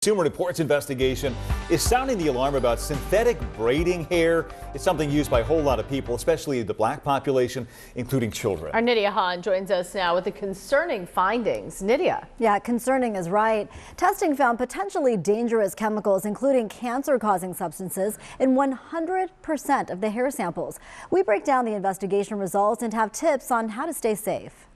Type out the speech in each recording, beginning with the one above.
Consumer Reports investigation is sounding the alarm about synthetic braiding hair. It's something used by a whole lot of people, especially the black population, including children. Our Nydia Hahn joins us now with the concerning findings. Nydia. Yeah, concerning is right. Testing found potentially dangerous chemicals, including cancer-causing substances, in 100% of the hair samples. We break down the investigation results and have tips on how to stay safe.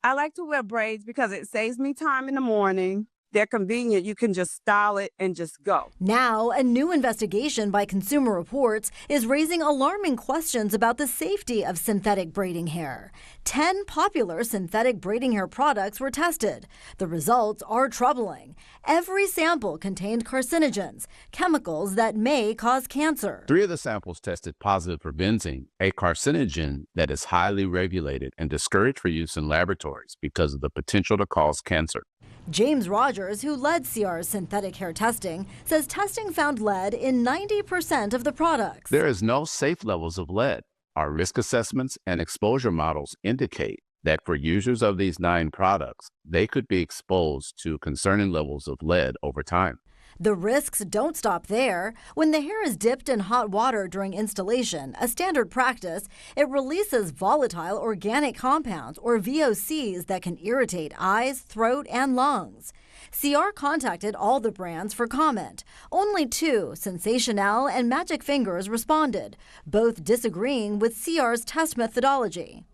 I like to wear braids because it saves me time in the morning. They're convenient. You can just style it and just go. Now, a new investigation by Consumer Reports is raising alarming questions about the safety of synthetic braiding hair. 10 popular synthetic braiding hair products were tested. The results are troubling. Every sample contained carcinogens, chemicals that may cause cancer. 3 of the samples tested positive for benzene, a carcinogen that is highly regulated and discouraged for use in laboratories because of the potential to cause cancer. James Rogers, who led CR's synthetic hair testing, says testing found lead in 90% of the products. There is no safe levels of lead. Our risk assessments and exposure models indicate that for users of these 9 products, they could be exposed to concerning levels of lead over time. The risks don't stop there. When the hair is dipped in hot water during installation, a standard practice, it releases volatile organic compounds, or VOCs, that can irritate eyes, throat, and lungs. CR contacted all the brands for comment. Only 2, 𝐮 and Magic Fingers, responded, both disagreeing with CR's test methodology.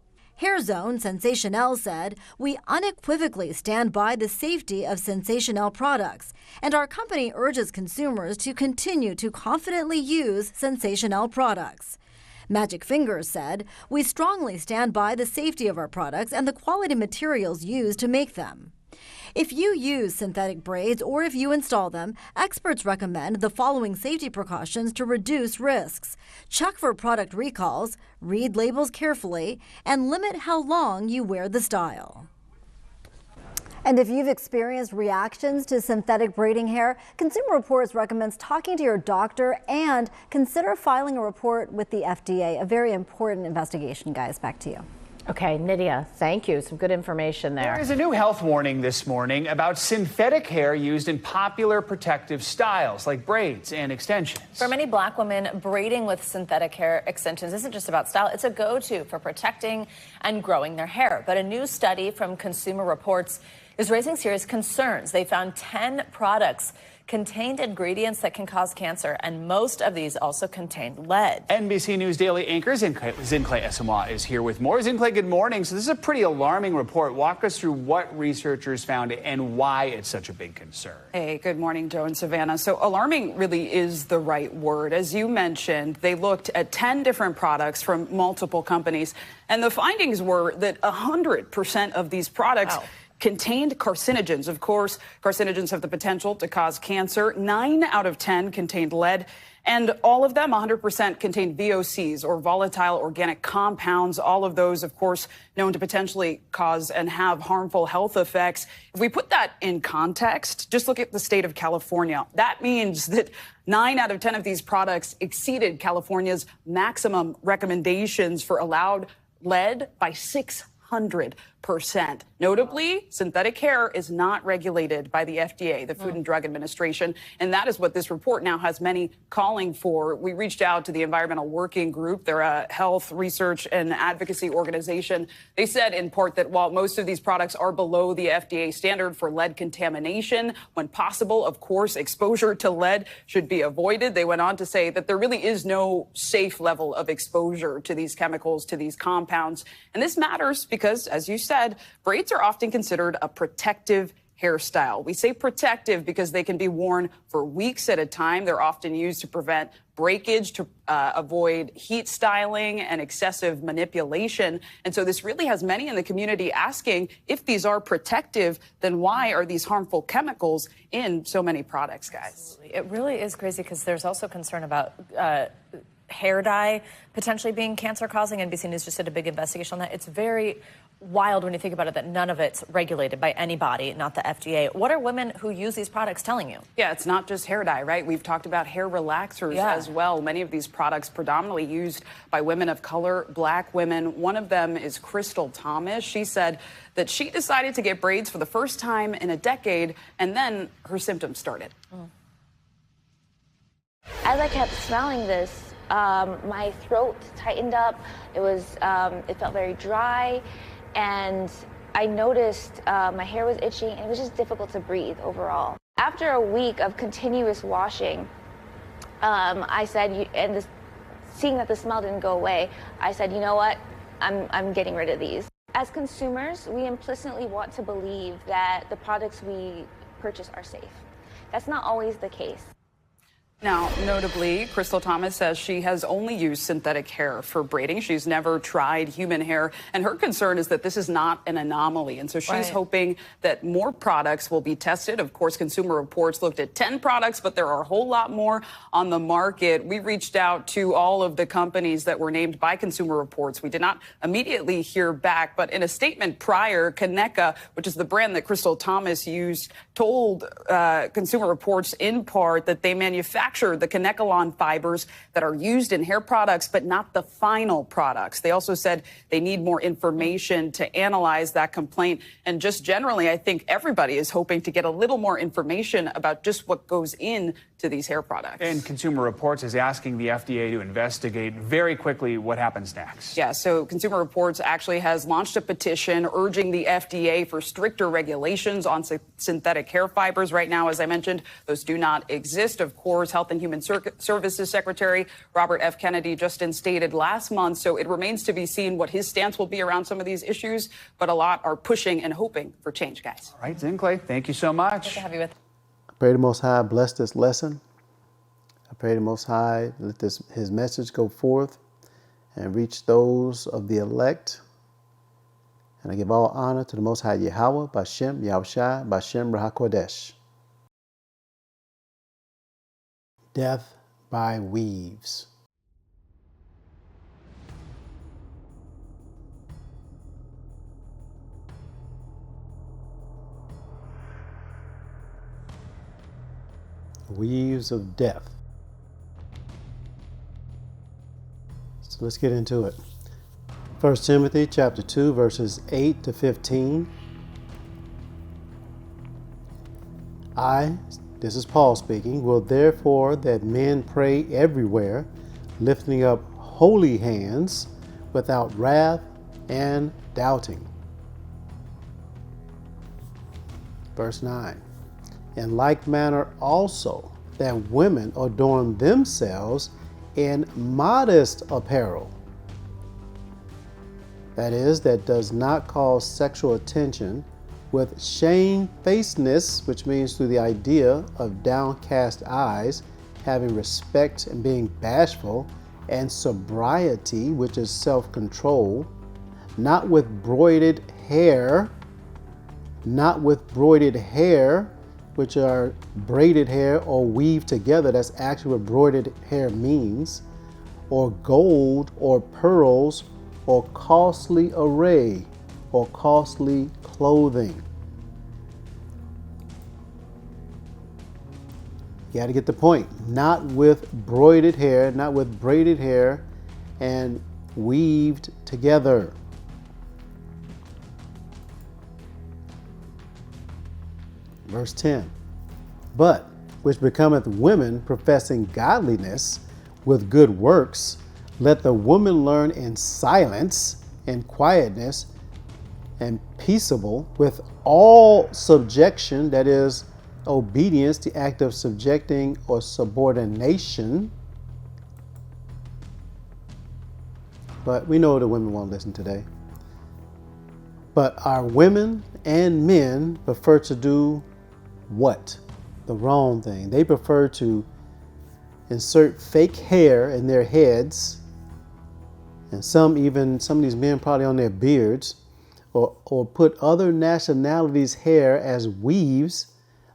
Hair Zone 𝐮 said, "We unequivocally stand by the safety of 𝐮 products, and our company urges consumers to continue to confidently use 𝐮 products." Magic Fingers said, "We strongly stand by the safety of our products and the quality materials used to make them." If you use synthetic braids or if you install them, experts recommend the following safety precautions to reduce risks. Check for product recalls, read labels carefully, and limit how long you wear the style. And if you've experienced reactions to synthetic braiding hair, Consumer Reports recommends talking to your doctor and consider filing a report with the FDA. A very important investigation, guys. Back to you. Okay, Nydia, thank you. Some good information there. There is a new health warning this morning about synthetic hair used in popular protective styles like braids and extensions. For many black women, braiding with synthetic hair extensions isn't just about style. It's a go-to for protecting and growing their hair. But a new study from Consumer Reports is raising serious concerns. They found 10 products contained ingredients that can cause cancer, and most of these also contained lead. NBC News Daily anchor 𝐮𝐞 𝐋𝐨𝐫𝐬 is here with more. 𝐮𝐞, good morning. So this is a pretty alarming report. Walk us through what researchers found and why it's such a big concern. Hey, good morning, Joe and Savannah. So alarming really is the right word. As you mentioned, they looked at 10 different products from multiple companies, and the findings were that 100% of these products contained carcinogens. Of course, carcinogens have the potential to cause cancer. 9 out of 10 contained lead, and all of them, 100%, contained VOCs, or volatile organic compounds. All of those, of course, known to potentially cause and have harmful health effects. If we put that in context, just look at the state of California. That means that 9 out of 10 of these products exceeded California's maximum recommendations for allowed lead by 600%. Notably, synthetic hair is not regulated by the FDA, the Food and Drug Administration, and that is what this report now has many calling for. We reached out to the Environmental Working Group. They're a health, research, and advocacy organization. They said in part that while most of these products are below the FDA standard for lead contamination, when possible, of course, exposure to lead should be avoided. They went on to say that there really is no safe level of exposure to these chemicals, to these compounds. And this matters because, as you said, braids are often considered a protective hairstyle. We say protective because they can be worn for weeks at a time. They're often used to prevent breakage, to avoid heat styling and excessive manipulation. And so this really has many in the community asking, if these are protective, then why are these harmful chemicals in so many products, guys? It really is crazy because there's also concern about hair dye potentially being cancer-causing. NBC News just did a big investigation on that. It's very wild when you think about it that none of it's regulated by anybody, not the FDA. What are women who use these products telling you? Yeah, it's not just hair dye, right? We've talked about hair relaxers as well. Many of these products predominantly used by women of color, Black women. One of them is Crystal Thomas. She said that she decided to get braids for the first time in a decade, and then her symptoms started. As I kept smelling this, my throat tightened up. It felt very dry, and I noticed my hair was itching, and it was just difficult to breathe overall. After a week of continuous washing, I said, seeing that the smell didn't go away, I said, you know what, I'm getting rid of these. As consumers, we implicitly want to believe that the products we purchase are safe. That's not always the case. Now, notably, Crystal Thomas says she has only used synthetic hair for braiding. She's never tried human hair, and her concern is that this is not an anomaly. And so she's hoping that more products will be tested. Of course, Consumer Reports looked at 10 products, but there are a whole lot more on the market. We reached out to all of the companies that were named by Consumer Reports. We did not immediately hear back, but in a statement prior, 𝐓𝐡𝐞, which is the brand that Crystal Thomas used, told Consumer Reports in part that they manufacture the 𝐓𝐞 fibers that are used in hair products, but not the final products. They also said they need more information to analyze that complaint. And just generally, I think everybody is hoping to get a little more information about just what goes into these hair products. And Consumer Reports is asking the FDA to investigate very quickly what happens next. Yeah, so Consumer Reports actually has launched a petition urging the FDA for stricter regulations on synthetic hair fibers. Right now, as I mentioned, those do not exist. Of course, Health and Human Services Secretary Robert F. Kennedy just instated last month, so it remains to be seen what his stance will be around some of these issues, but a lot are pushing and hoping for change, guys. All right, 𝐮𝐞, thank you so much. Good to have you with. I pray the Most High bless this lesson. I pray the Most High let his message go forth and reach those of the elect. And I give all honor to the Most High Yahweh, B'Shem Yahushua, B'Shem Rahakodesh. Death by weaves. Weaves of death. So let's get into it. 1 Timothy chapter 2, verses 8 to 15. This is Paul speaking, will therefore that men pray everywhere, lifting up holy hands without wrath and doubting. Verse 9. In like manner also that women adorn themselves in modest apparel. That is, that does not cause sexual attention, with shamefacedness, which means through the idea of downcast eyes, having respect and being bashful, and sobriety, which is self-control, not with broided hair, which are braided hair or weaved together. That's actually what broided hair means, or gold or pearls or costly array or costly clothing. You got to get the point. Not with broided hair, not with braided hair and weaved together. Verse 10. But which becometh women professing godliness with good works, let the woman learn in silence and quietness and peaceable, with all subjection, that is, obedience, the act of subjecting or subordination. But we know the women won't listen today. But our women and men prefer to do what? The wrong thing. They prefer to insert fake hair in their heads, and some of these men probably on their beards, or put other nationalities' hair as weaves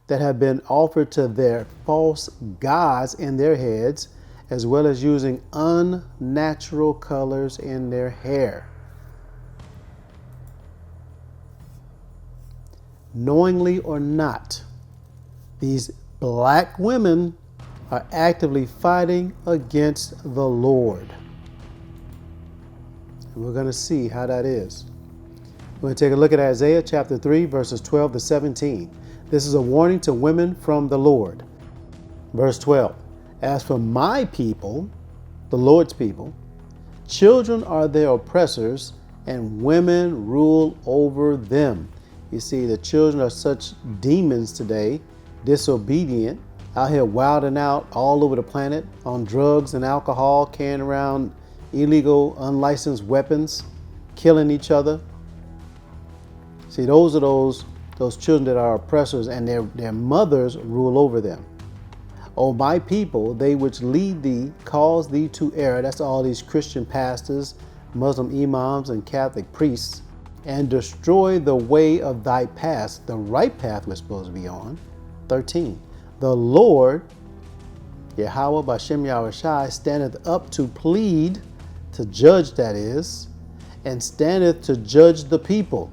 that have been offered to their false gods in their heads, as well as using unnatural colors in their hair. Knowingly or not, these black women are actively fighting against the Lord. And we're going to see how that is. We're going to take a look at Isaiah chapter 3, verses 12 to 17. This is a warning to women from the Lord. Verse 12, as for my people, the Lord's people, children are their oppressors and women rule over them. You see, the children are such demons today, disobedient, out here wilding out all over the planet on drugs and alcohol, carrying around illegal, unlicensed weapons, killing each other. See, those are those children that are oppressors, and their mothers rule over them. O my people, they which lead thee cause thee to err. That's all these Christian pastors, Muslim imams, and Catholic priests. And destroy the way of thy path, the right path we're supposed to be on. 13. The Lord, Yahweh Bashem Yahushai, standeth up to plead, to judge that is, and standeth to judge the people.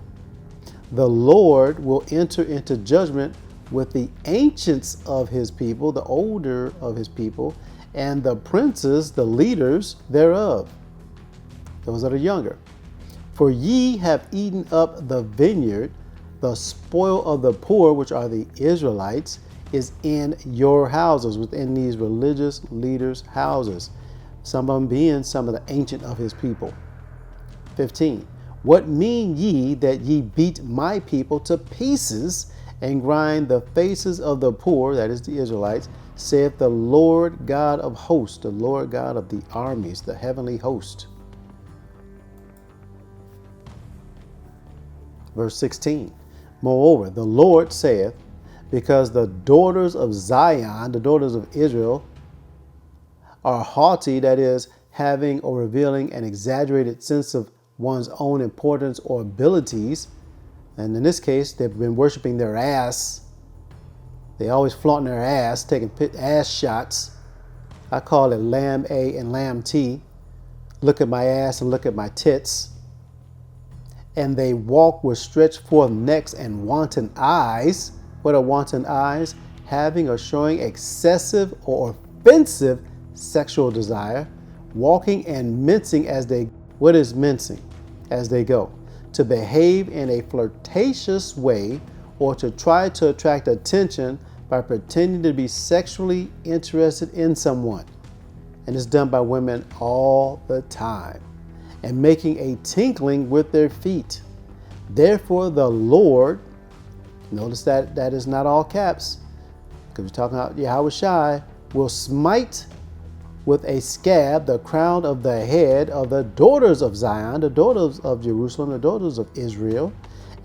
The Lord will enter into judgment with the ancients of his people, the older of his people, and the princes, the leaders thereof. Those that are younger. For ye have eaten up the vineyard, the spoil of the poor, which are the Israelites, is in your houses, within these religious leaders' houses, some of them being some of the ancient of his people. 15. What mean ye that ye beat my people to pieces and grind the faces of the poor, that is the Israelites, saith the Lord God of hosts, the Lord God of the armies, the heavenly host. Verse 16, moreover, the Lord saith, because the daughters of Zion, the daughters of Israel, are haughty, that is, having or revealing an exaggerated sense of one's own importance or abilities, and in this case, they've been worshiping their ass. They always flaunting their ass, taking ass shots. I call it lamb A and lamb T. Look at my ass and look at my tits. And they walk with stretched forth necks and wanton eyes. What are wanton eyes? Having or showing excessive or offensive sexual desire, walking and mincing as they, what is mincing? As they go. To behave in a flirtatious way or to try to attract attention by pretending to be sexually interested in someone. And it's done by women all the time. And making a tinkling with their feet. Therefore the Lord, notice that that is not all caps, because we're talking about Yahushai, will smite with a scab the crown of the head of the daughters of Zion, the daughters of Jerusalem, the daughters of Israel,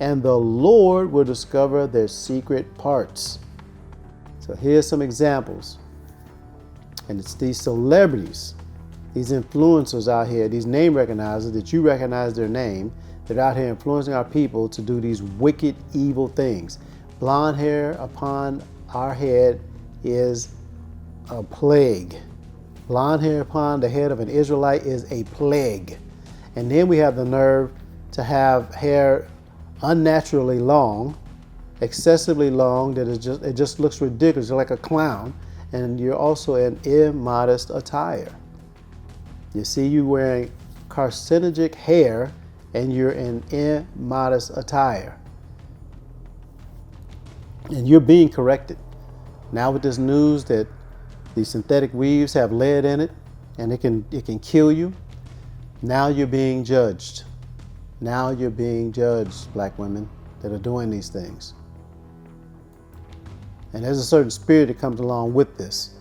and the Lord will discover their secret parts. So here's some examples. And it's these celebrities, these influencers out here, these name recognizers that you recognize their name, that are out here influencing our people to do these wicked, evil things. Blonde hair upon our head is a plague. Blonde hair upon the head of an Israelite is a plague. And then we have the nerve to have hair unnaturally long, excessively long, that is just, it just looks ridiculous, like a clown. And you're also in immodest attire. You see, you wearing carcinogenic hair and you're in immodest attire. And you're being corrected. Now with this news that these synthetic weaves have lead in it and it can kill you, now you're being judged. Now you're being judged, black women that are doing these things. And there's a certain spirit that comes along with this,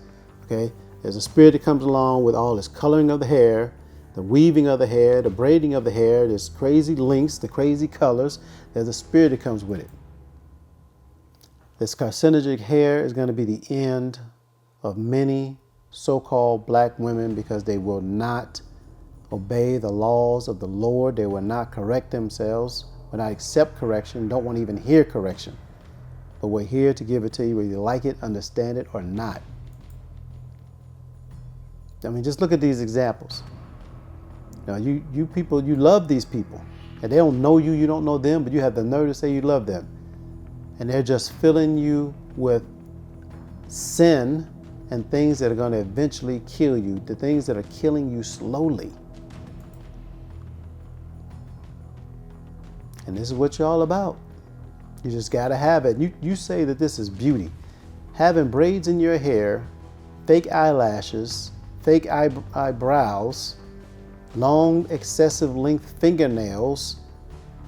okay? There's a spirit that comes along with all this coloring of the hair, the weaving of the hair, the braiding of the hair, this crazy lengths, the crazy colors. There's a spirit that comes with it. This carcinogenic hair is going to be the end of many so-called black women because they will not obey the laws of the Lord. They will not correct themselves, will not accept correction, don't want to even hear correction. But we're here to give it to you whether you like it, understand it, or not. I mean, just look at these examples. Now, you people, you love these people, and they don't know you, you don't know them, but you have the nerve to say you love them. And they're just filling you with sin and things that are going to eventually kill you, the things that are killing you slowly. And this is what you're all about. You just got to have it. You say that this is beauty. Having braids in your hair, fake eyelashes, fake eyebrows, long excessive length fingernails,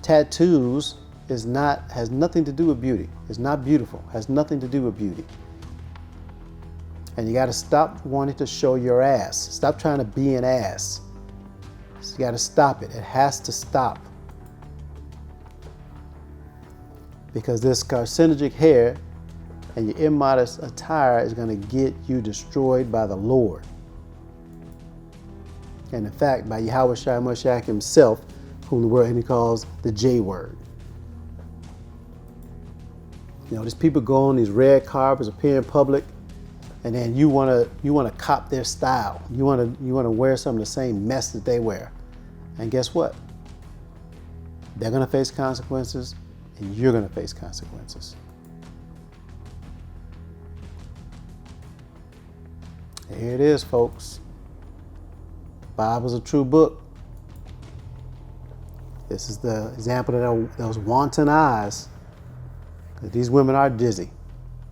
tattoos has nothing to do with beauty. It's not beautiful. Has nothing to do with beauty. And you got to stop wanting to show your ass. Stop trying to be an ass. You got to stop it. It has to stop. Because this carcinogenic hair and your immodest attire is going to get you destroyed by the Lord. And in fact, by 𝐓𝐡𝐞 himself, whom the word he calls the J word. You know, these people go on these red carpets, appear in public, and then you want to cop their style. You want to wear some of the same mess that they wear. And guess what? They're going to face consequences, and you're going to face consequences. Here it is, folks. The Bible's a true book. This is the example of those wanton eyes. These women are dizzy.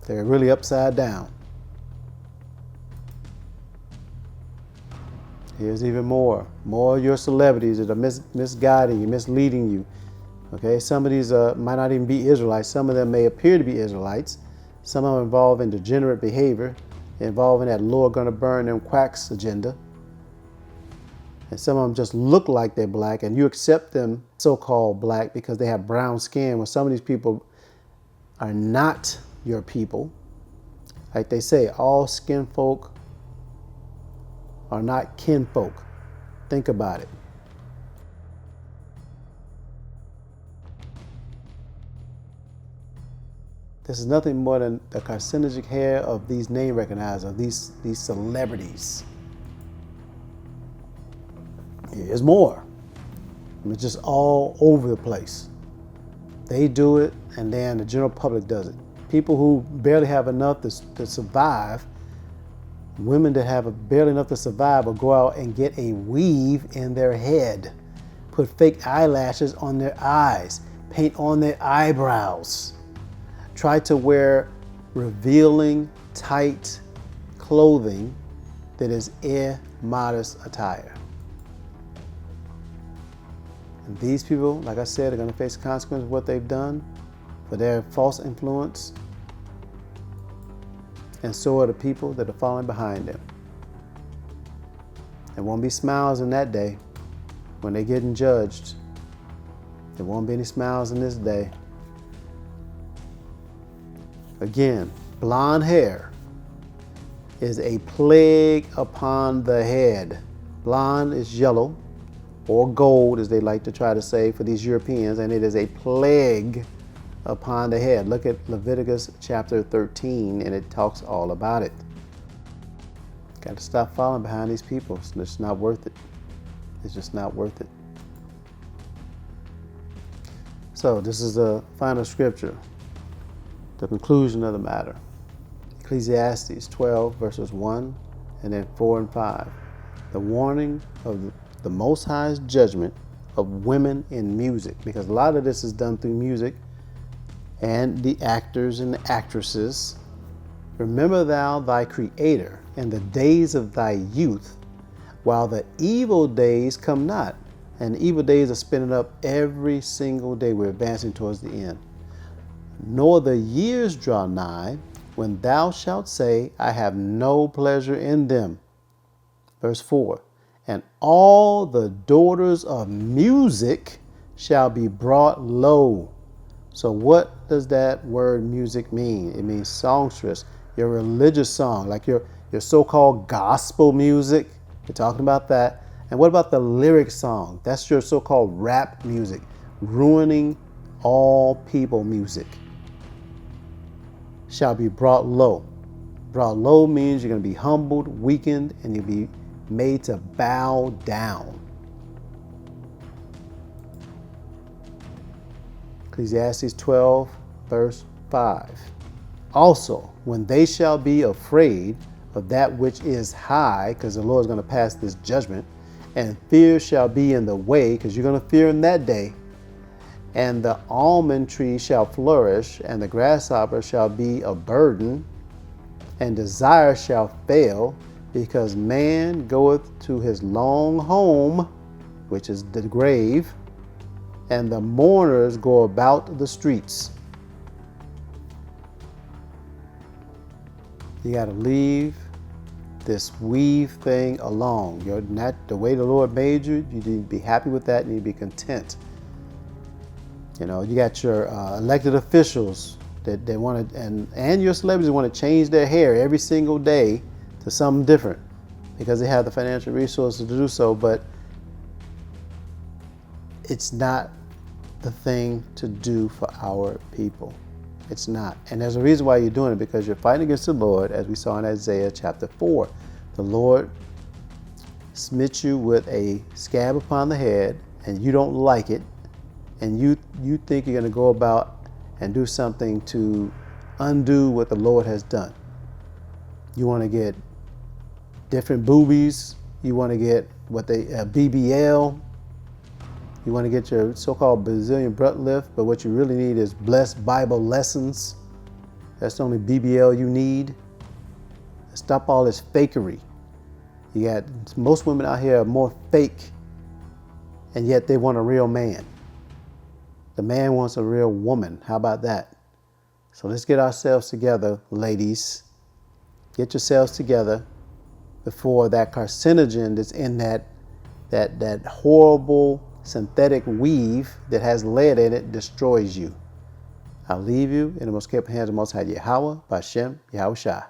They're really upside down. Here's even more. More of your celebrities that are misguiding you, misleading you. Okay, some of these might not even be Israelites. Some of them may appear to be Israelites. Some of them involved in degenerate behavior, involving that Lord gonna burn them quacks agenda. And some of them just look like they're black, and you accept them so-called black because they have brown skin, when some of these people are not your people. Like they say, all skin folk are not kinfolk. Think about it. This is nothing more than the carcinogenic hair of these name recognizers, these celebrities. There's more. I mean, it's just all over the place. They do it, and then the general public does it. People who barely have enough to survive, women that have barely enough to survive, will go out and get a weave in their head, put fake eyelashes on their eyes, paint on their eyebrows, try to wear revealing, tight clothing that is immodest attire. And these people, like I said, are going to face the consequences of what they've done for their false influence. And so are the people that are following behind them. There won't be smiles in that day when they're getting judged. There won't be any smiles in this day. Again, blonde hair is a plague upon the head. Blonde is yellow, or gold, as they like to try to say for these Europeans, and it is a plague upon the head. Look at Leviticus chapter 13, and it talks all about it. Got to stop following behind these people. It's just not worth it. It's just not worth it. So this is the final scripture, the conclusion of the matter. Ecclesiastes 12 verses 1 and then 4 and 5. The warning of the Most High's judgment of women in music, because a lot of this is done through music and the actors and the actresses. Remember thou thy Creator in the days of thy youth, while the evil days come not. And the evil days are spinning up every single day. We're advancing towards the end. Nor the years draw nigh, when thou shalt say, I have no pleasure in them. Verse 4. And all the daughters of music shall be brought low. So what does that word music mean? It means songstress, your religious song, like your so-called gospel music. We're talking about that. And what about the lyric song? That's your so-called rap music, ruining all people music. Shall be brought low. Brought low means you're going to be humbled, weakened, and you'll be made to bow down. Ecclesiastes 12, verse 5. Also, when they shall be afraid of that which is high, because the Lord is going to pass this judgment, and fear shall be in the way, because you're going to fear in that day, and the almond tree shall flourish, and the grasshopper shall be a burden, and desire shall fail, because man goeth to his long home, which is the grave, and the mourners go about the streets. You got to leave this weave thing alone. You're not the way the Lord made you. You need to be happy with that. You need to be content. You know, you got your elected officials that they want to, and your celebrities want to change their hair every single day to something different because they have the financial resources to do so, but it's not the thing to do for our people. It's not. And there's a reason why you're doing it, because you're fighting against the Lord, as we saw in Isaiah chapter 4. The Lord smit you with a scab upon the head, and you don't like it, and you think you're going to go about and do something to undo what the Lord has done. You want to get different boobies. You want to get what they BBL. You want to get your so-called Brazilian butt lift, but what you really need is blessed Bible lessons. That's the only BBL you need. Stop all this fakery. You got most women out here are more fake, and yet they want a real man. The man wants a real woman. How about that? So let's get ourselves together, ladies. Get yourselves together before that carcinogen that's in that horrible synthetic weave that has lead in it destroys you. I'll leave you in the most capable hands of Most High Yahweh, B'Shem, Yahushua.